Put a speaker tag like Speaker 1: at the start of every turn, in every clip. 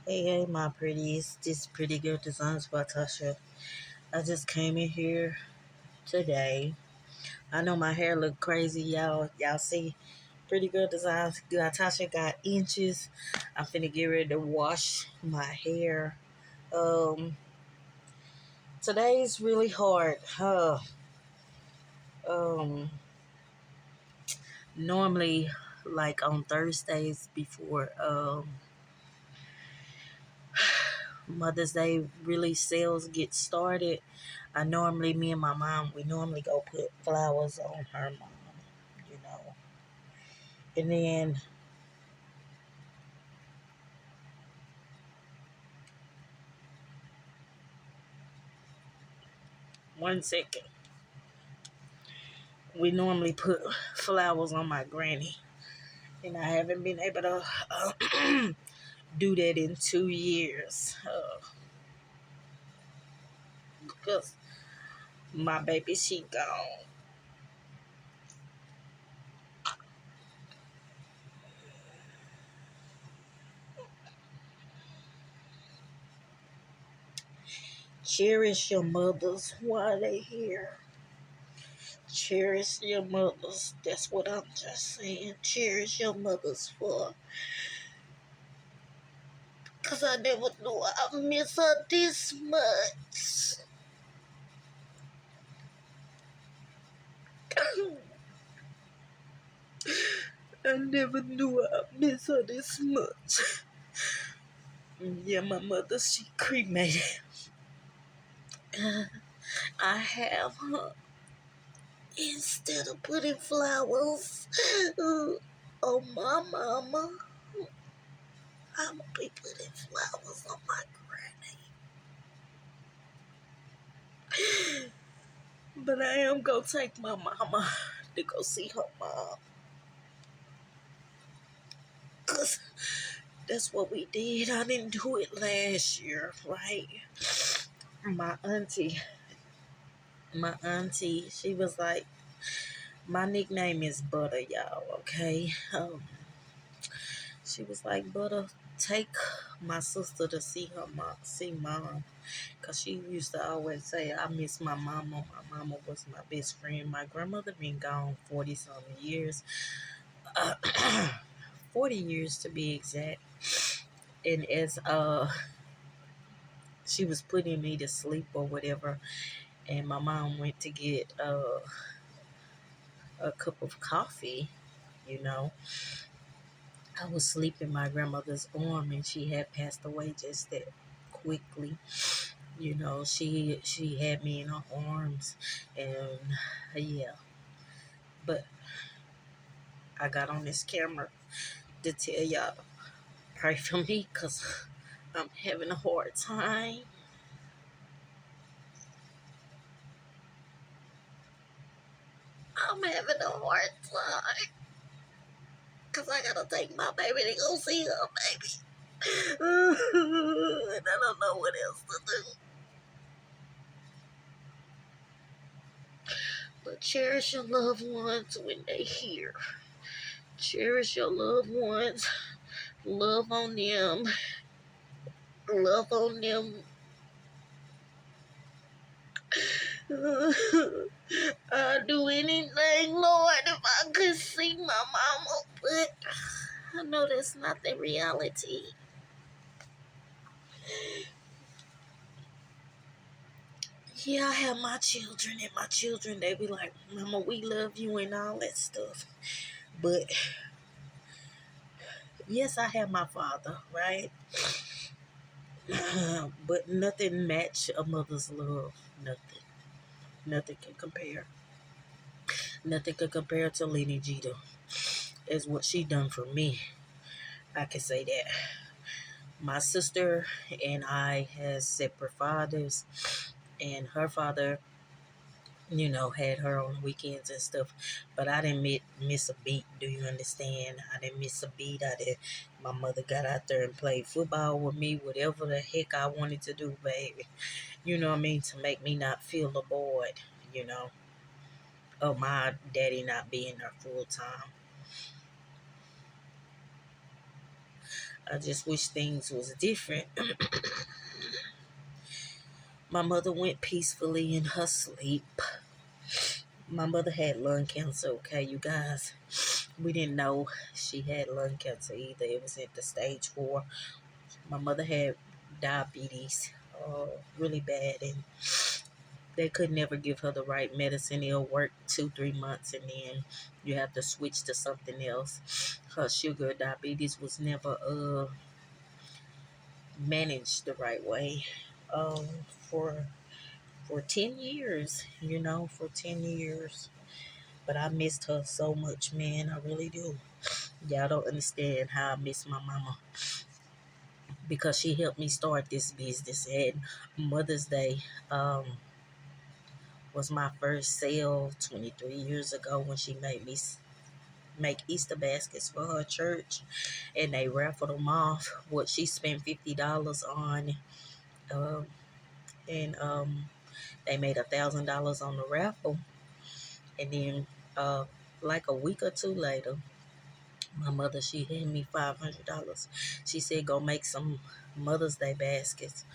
Speaker 1: Hey, my pretties. This Pretty Good Designs by Tasha. I just came in here today. I know my hair look crazy, y'all. Y'all see Pretty Good Designs. Tasha got inches. I'm finna get ready to wash my hair. Um, Today's really hard. Um, Normally, like on Thursdays before Mother's Day really sales get started, me and my mom, we normally go put flowers on her mom, you know. And then, one second, we normally put flowers on my granny. And I haven't been able to do that in 2 years because my baby, she gone. Cherish your mothers while they here. Cherish your mothers. That's what I'm just saying. Cherish your mothers for. Because I never knew I miss her this much. I never knew I miss her this much. Yeah, my mother, she cremated. I have her. Instead of putting flowers on my mama, I'm going to be putting flowers on my granny. But I am going to take my mama to go see her mom. Because that's what we did. I didn't do it last year, right? My auntie, she was like, my nickname is Butter, y'all, okay? She was like, Butter, take my sister to see mom. Because she used to always say, I miss my mama. My mama was my best friend. My grandmother been gone 40-something years. 40 years to be exact. And as she was putting me to sleep or whatever, and my mom went to get a cup of coffee, you know, I was sleeping in my grandmother's arm, and she had passed away just that quickly. You know, she had me in her arms, and yeah. But I got on this camera to tell y'all, pray for me, cause I'm having a hard time. I'm having a hard time, cause I gotta take my baby to go see her baby, and I don't know what else to do. But cherish your loved ones when they here. Cherish your loved ones. Love on them. Love on them. I'd do anything, Lord, if I could see my mama, but I know that's not the reality. Yeah, I have my children, and my children, they be like, Mama, we love you and all that stuff. But yes, I have my father, right? But nothing match a mother's love. Nothing. Nothing can compare. Nothing can compare to Lenny Jeter. Is what she done for me. I can say that. My sister and I has separate fathers, and her father, had her on weekends and stuff. But I didn't miss a beat. Do you understand? I didn't miss a beat. My mother got out there and played football with me, whatever the heck I wanted to do, baby. You know what I mean? To make me not feel bored, you know, of my daddy not being there full time. I just wish things was different. My mother went peacefully in her sleep. My mother had lung cancer, okay, you guys. We didn't know she had lung cancer either. It was at the stage 4. My mother had diabetes, really bad, and they could never give her the right medicine. It'll work 2, 3 months, and then you have to switch to something else. Her sugar diabetes was never managed the right way. Um, for 10 years, for 10 years. But I missed her so much, man. I really do. Y'all don't understand how I miss my mama because she helped me start this business. And Mother's Day was my first sale 23 years ago when she made me make Easter baskets for her church, and they raffled them off. What she spent $50 on, um, and they made $1,000 on the raffle. And then, uh, like a week or two later, my mother, she handed me $500. She said, "Go make some Mother's Day baskets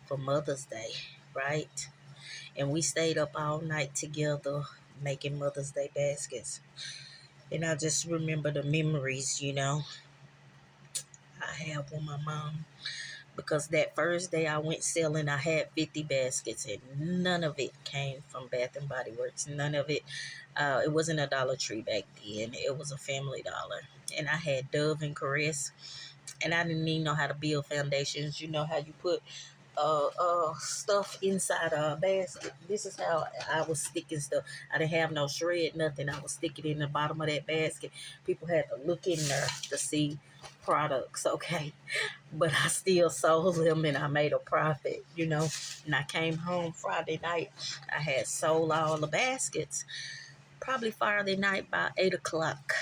Speaker 1: for Mother's Day," right? And we stayed up all night together making Mother's Day baskets. And I just remember the memories, I have with my mom. Because that first day I went selling, I had 50 baskets, and none of it came from Bath and Body Works. None of it. It wasn't a Dollar Tree back then. It was a Family Dollar. And I had Dove and Caress. And I didn't even know how to build foundations. You know how you put stuff inside a basket. This is how I was sticking stuff. I didn't have no shred, nothing. I was sticking it in the bottom of that basket. People had to look in there to see products, okay? But I still sold them and I made a profit. And I came home Friday night. I had sold all the baskets. Probably Friday night by 8 o'clock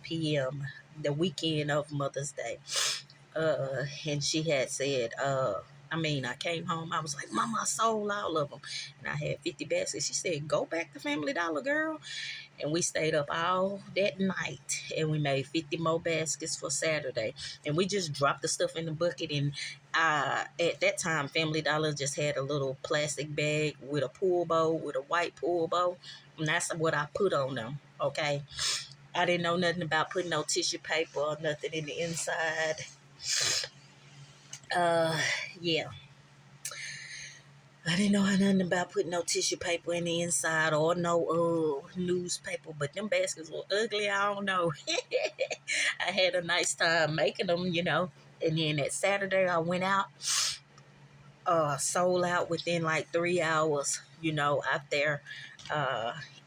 Speaker 1: p.m., the weekend of Mother's Day. And she had said, I came home. I was like, "Mama, I sold all of them." And I had 50 baskets. She said, "Go back to Family Dollar, girl." And we stayed up all that night and we made 50 more baskets for Saturday. And we just dropped the stuff in the bucket. And at that time, Family Dollar just had a little plastic bag with a pool bowl, with a white pool bowl. And that's what I put on them, okay? I didn't know nothing about putting no tissue paper or nothing in the inside. Uh, yeah. I didn't know nothing about putting no tissue paper in the inside or no newspaper, but them baskets were ugly. I don't know. I had a nice time making them. And then that Saturday I went out, sold out within like 3 hours, out there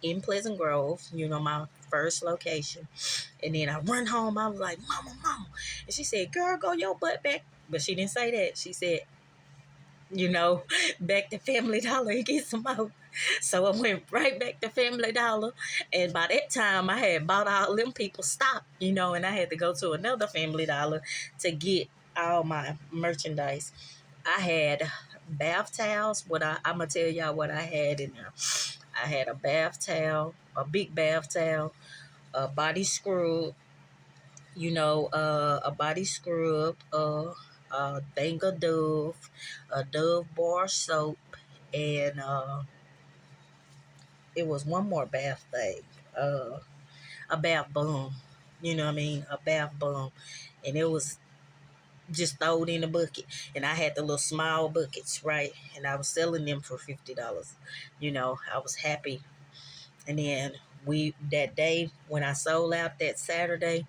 Speaker 1: in Pleasant Grove, my first location. And then I run home. I was like, "Mama, Mama." And she said, "Girl, go your butt back." But she didn't say that. She said, back to Family Dollar and get some more. So I went right back to Family Dollar. And by that time, I had bought all them people stock, and I had to go to another Family Dollar to get all my merchandise. I had bath towels. I'm going to tell y'all what I had in there. I had a bath towel, a big bath towel, a body scrub, a body scrub, a thing of Dove, a Dove bar soap, and it was one more bath thing, a bath bomb. You know what I mean? A bath bomb, and it was just thrown in a bucket. And I had the little small buckets, right? And I was selling them for $50. I was happy. And then that day when I sold out that Saturday,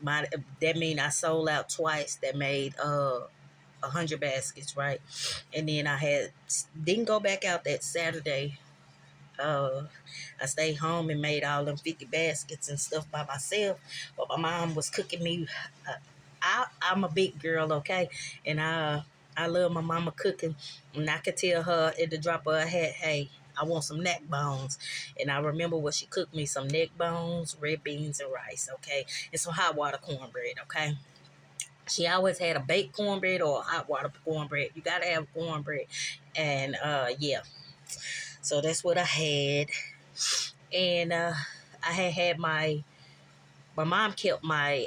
Speaker 1: that mean I sold out twice. That made 100 baskets, right? And then didn't go back out that Saturday. I stayed home and made all them 50 baskets and stuff by myself. But my mom was cooking me. I'm a big girl, okay, and I love my mama cooking, and I could tell her at the drop of her hat, "Hey, I want some neck bones." And I remember what she cooked me: some neck bones, red beans, and rice, okay, and some hot water cornbread, okay. She always had a baked cornbread or a hot water cornbread. You gotta have cornbread. And yeah. So that's what I had. And I had my mom kept my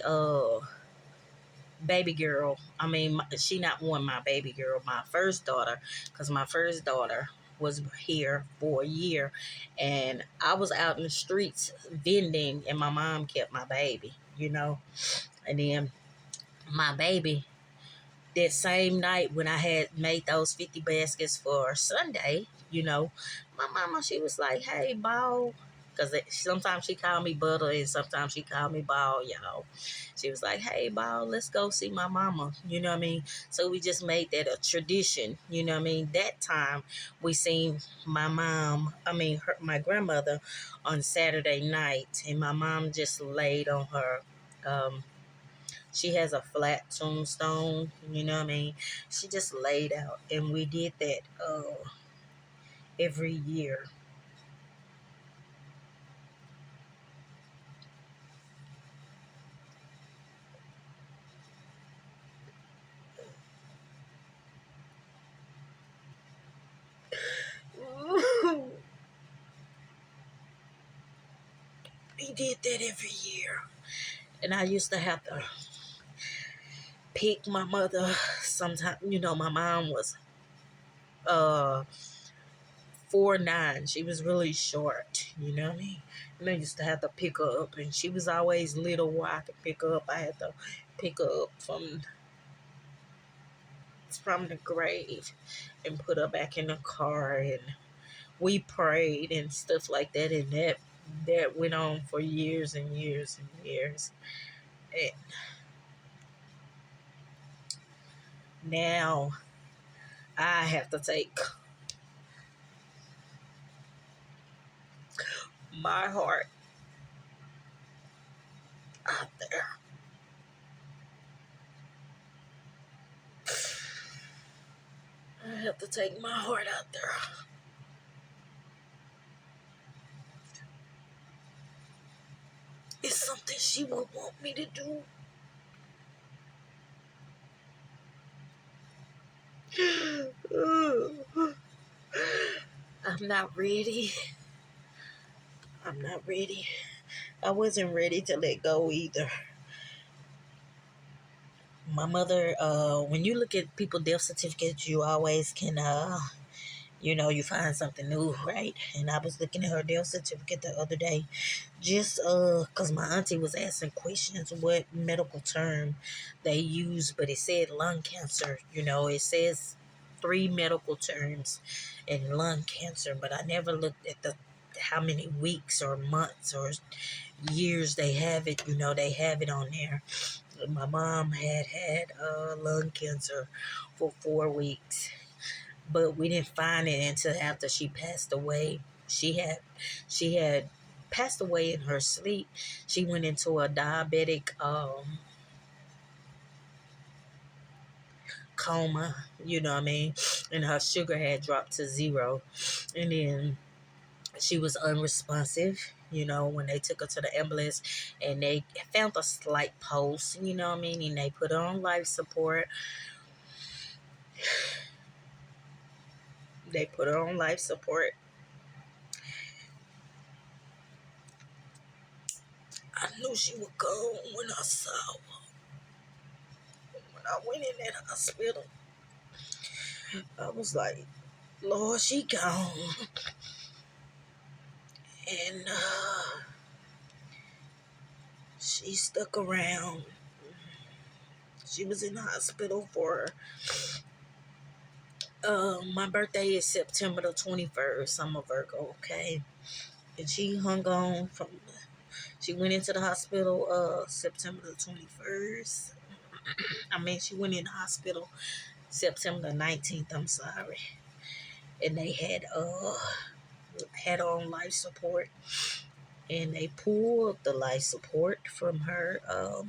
Speaker 1: baby girl. I mean, she not one my baby girl, my first daughter, because my first daughter was here for a year, and I was out in the streets vending, and my mom kept my baby, and then my baby. That same night when I had made those 50 baskets for Sunday, my mama, she was like, hey, Ball. Because sometimes she called me Butter and sometimes she called me Ball, y'all. She was like, hey, Ball, let's go see my mama. You know what I mean? So we just made that a tradition. You know what I mean? That time we seen my grandmother on Saturday night. And my mom just laid on her she has a flat tombstone, you know what I mean? She just laid out, and we did that every year. We did that every year. And I used to have to pick my mother sometimes. My mom was uh 4'9". She was really short, you know what I mean? And I used to have to pick her up, and she was always little where I could pick her up. I had to pick her up from the grave and put her back in the car, and we prayed and stuff like that, and that went on for years and years and years. And now I have to take my heart out there. I have to take my heart out there. It's something she would want me to do. I'm not ready. I'm not ready. I wasn't ready to let go either. My mother, when you look at people's death certificates, you always can, you find something new, right? And I was looking at her death certificate the other day, just because my auntie was asking questions what medical term they use, but it said lung cancer. It says three medical terms in lung cancer, but I never looked at the how many weeks or months or years they have it. They have it on there. My mom had lung cancer for 4 weeks, but we didn't find it until after she passed away. She had passed away in her sleep. She went into a diabetic coma, you know what I mean? And her sugar had dropped to zero. And then she was unresponsive, when they took her to the ambulance, and they found a slight pulse, you know what I mean? And they put her on life support. They put her on life support. I knew she would go when I saw her. When I went in that hospital, I was like, Lord, she gone. And she stuck around. She was in the hospital for my birthday is September the 21st. I'm a Virgo, okay? And she hung on she went into the hospital September the 21st. She went in the hospital September the 19th, I'm sorry. And they had her on life support, and they pulled the life support from her uh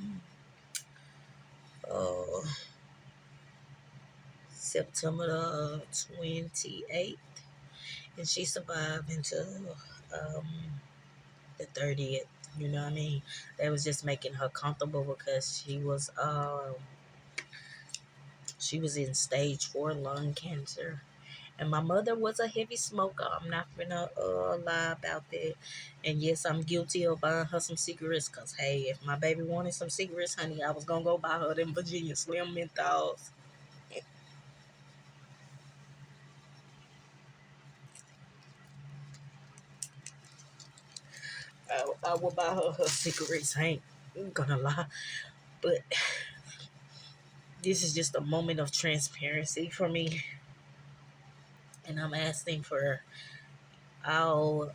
Speaker 1: September the 28th, and she survived until the 30th. You know what I mean? They was just making her comfortable because she was in stage 4 lung cancer, And my mother was a heavy smoker. I'm not gonna lie about that. And yes, I'm guilty of buying her some cigarettes. Cause hey, if my baby wanted some cigarettes, honey, I was gonna go buy her them Virginia Slim menthols. I will buy her cigarettes. I ain't gonna lie. But this is just a moment of transparency for me. And I'm asking for all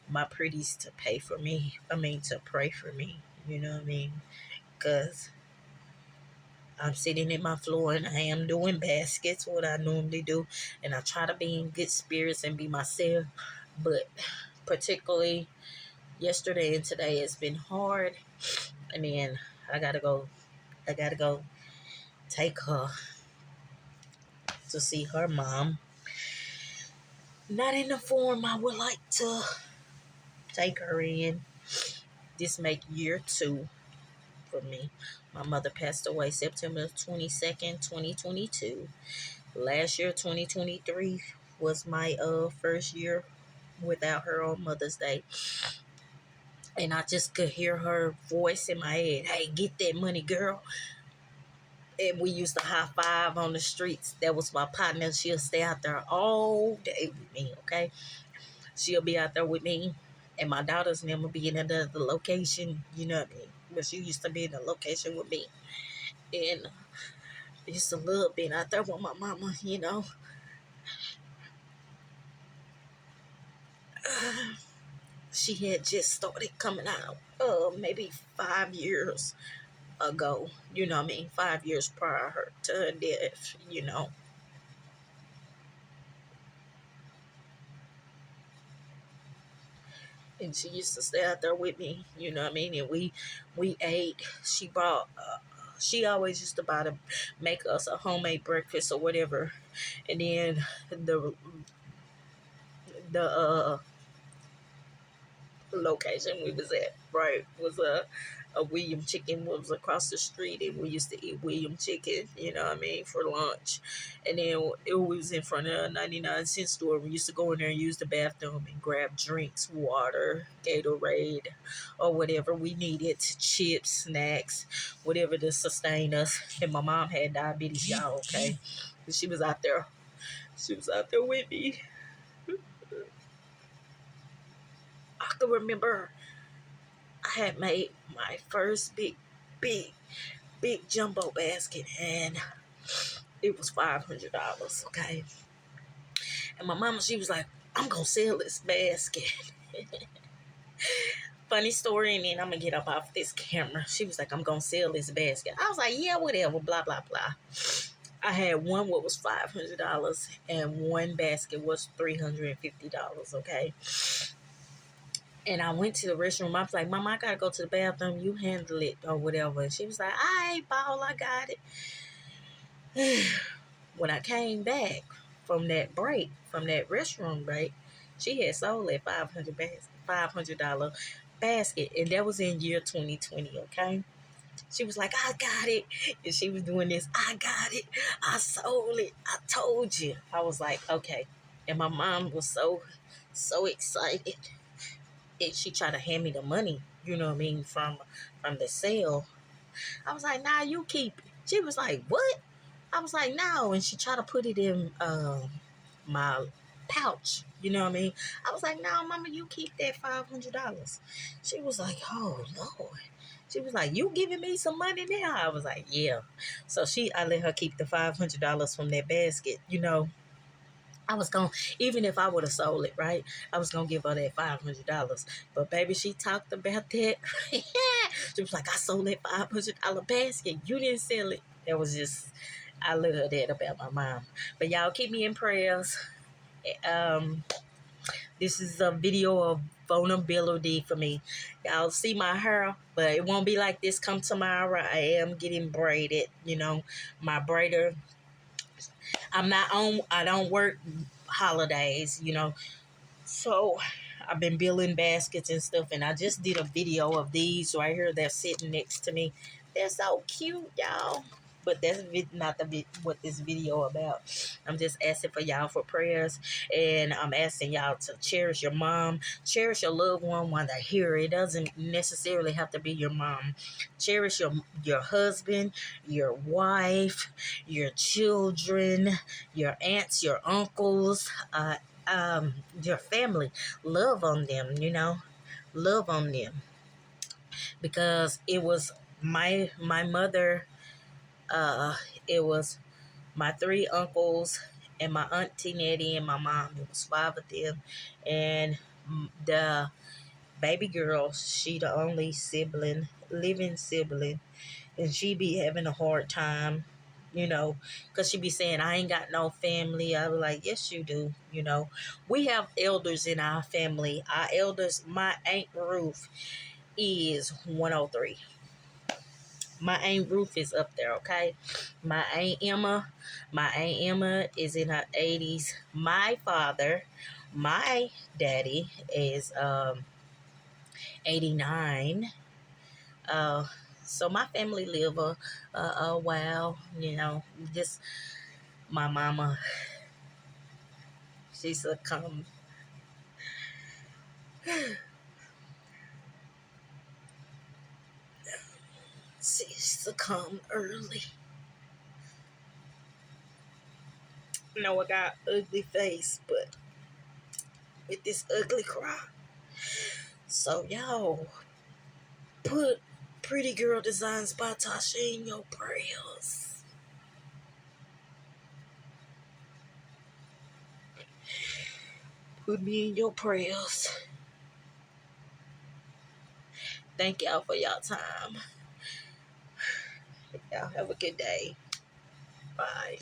Speaker 1: my pretties to pay for me. I mean, to pray for me. You know what I mean? Because I'm sitting in my floor and I am doing baskets, what I normally do. And I try to be in good spirits and be myself. But particularly yesterday and today, it's been hard. And then I gotta go. I gotta go take her to see her mom. Not in the form I would like to take her in. This make year 2 for me. My mother passed away September 22nd, 2022. Last year, 2023, was my first year without her on Mother's Day. And I just could hear her voice in my head. Hey, get that money, girl. And we used to high five on the streets. That was my partner. She'll stay out there all day with me, okay? She'll be out there with me. And my daughters never be in another location, you know what I mean? But she used to be in a location with me. And just a little bit out there with my mama, you know. She had just started coming out maybe 5 years ago, you know what I mean? 5 years prior to her death, you know. And she used to stay out there with me, you know what I mean? And we ate. She bought. She always used to buy to make us a homemade breakfast or whatever, and then the location we was at, right, was a William Chicken was across the street, and we used to eat William Chicken, you know what I mean, for lunch. And then it was in front of a 99-cent store. We used to go in there and use the bathroom and grab drinks, water, Gatorade, or whatever we needed, chips, snacks, whatever to sustain us. And my mom had diabetes, y'all, okay? She was out there. She was out there with me. I can remember I had made my first big, big jumbo basket, and it was $500. Okay, and my mama, she was like, "I'm gonna sell this basket." Funny story, and then I'm gonna get up off this camera. She was like, "I'm gonna sell this basket." I was like, "Yeah, whatever." Blah blah blah. I had one what was $500, and one basket was $350. Okay. And I went to the restroom. I was like, "Mama, I gotta go to the bathroom. You handle it or whatever." And she was like, "All right, ball, I got it." When I came back from that break, from that restroom break, she had sold that $500 basket, and that was in year 2020. Okay, she was like, "I got it," and she was doing this. "I got it. I sold it. I told you." I was like, "Okay," and my mom was so excited, and she tried to hand me the money. You know what I mean, from the sale. I was like, "Nah, you keep it." She was like, "What?" I was like, "No," and she tried to put it in my pouch. You know what I mean? I was like, "No, Mama, you keep that $500." She was like, "Oh Lord." She was like, "You giving me some money now?" I was like, "Yeah." So I let her keep the $500 from that basket. You know, I was going to, even if I would have sold it, right? I was going to give her that $500. But baby, she talked about that. She was like, "I sold that $500 basket. You didn't sell it." That was just, I love that about my mom. But y'all keep me in prayers. Um, this is a video of vulnerability for me. Y'all see my hair, but it won't be like this come tomorrow. I am getting braided, you know. My braider, I don't work holidays, you know. So I've been building baskets and stuff, and I just did a video of these right here that's sitting next to me. They're so cute, y'all. But that's not what this video about. I'm just asking for y'all for prayers, and I'm asking y'all to cherish your mom, cherish your loved one while they're here. It doesn't necessarily have to be your mom. Cherish your husband, your wife, your children, your aunts, your uncles, your family. Love on them, love on them, because it was my mother. It was my three uncles and my auntie Nettie and my mom. It was five of them, and the baby girl, she the only living sibling, and she be having a hard time, because she be saying, I ain't got no family. I was like, yes, you do. We have elders in our family. Our elders, my Aunt Ruth is 103. My Aunt Ruth is up there, okay? My Aunt Emma is in her 80s. My father, my daddy is 89. Uh, so my family live a while, Just my mama, she succumbed. She succumbed early. No, I got ugly face, but with this ugly cry. So y'all put Pretty Girl Designs by Tasha in your prayers. Put me in your prayers. Thank y'all for y'all time. Y'all have a good day. Bye.